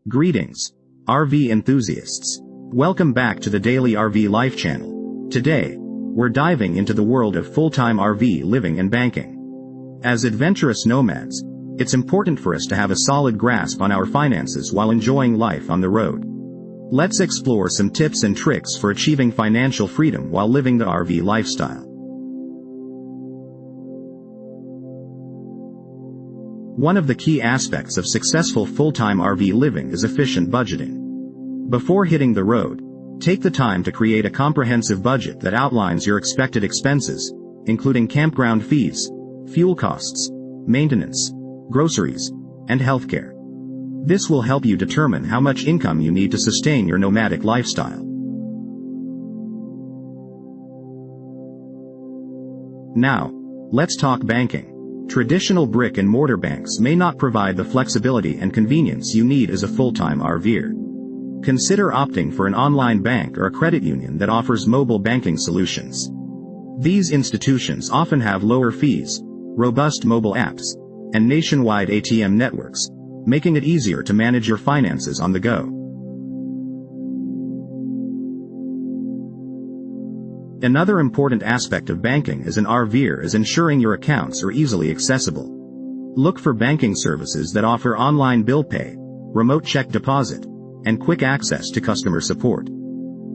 Greetings, RV enthusiasts. Welcome back to the Daily RV Life channel. Today, we're diving into the world of full-time RV living and banking. As adventurous nomads, it's important for us to have a solid grasp on our finances while enjoying life on the road. Let's explore some tips and tricks for achieving financial freedom while living the RV lifestyle. One of the key aspects of successful full-time RV living is efficient budgeting. Before hitting the road, take the time to create a comprehensive budget that outlines your expected expenses, including campground fees, fuel costs, maintenance, groceries, and healthcare. This will help you determine how much income you need to sustain your nomadic lifestyle. Now, let's talk banking. Traditional brick-and-mortar banks may not provide the flexibility and convenience you need as a full-time RVer. Consider opting for an online bank or a credit union that offers mobile banking solutions. These institutions often have lower fees, robust mobile apps, and nationwide ATM networks, making it easier to manage your finances on the go. Another important aspect of banking as an RVer is ensuring your accounts are easily accessible. Look for banking services that offer online bill pay, remote check deposit, and quick access to customer support.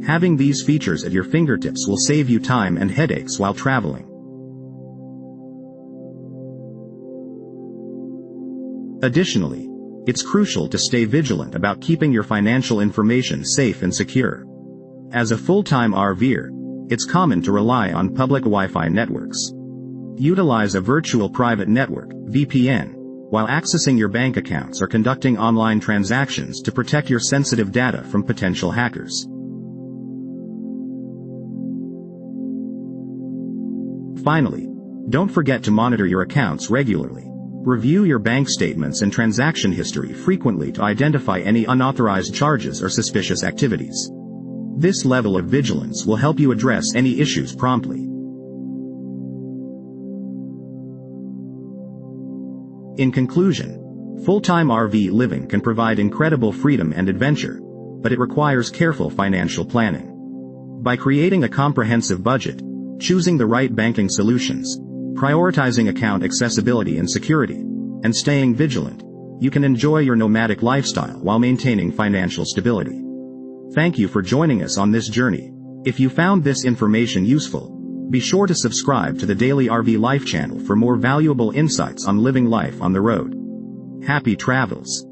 Having these features at your fingertips will save you time and headaches while traveling. Additionally, it's crucial to stay vigilant about keeping your financial information safe and secure. As a full-time RVer, it's common to rely on public Wi-Fi networks. Utilize a virtual private network, VPN, while accessing your bank accounts or conducting online transactions to protect your sensitive data from potential hackers. Finally, don't forget to monitor your accounts regularly. Review your bank statements and transaction history frequently to identify any unauthorized charges or suspicious activities. This level of vigilance will help you address any issues promptly. In conclusion, full-time RV living can provide incredible freedom and adventure, but it requires careful financial planning. By creating a comprehensive budget, choosing the right banking solutions, prioritizing account accessibility and security, and staying vigilant, you can enjoy your nomadic lifestyle while maintaining financial stability. Thank you for joining us on this journey. If you found this information useful, be sure to subscribe to the Daily RV Life channel for more valuable insights on living life on the road. Happy travels!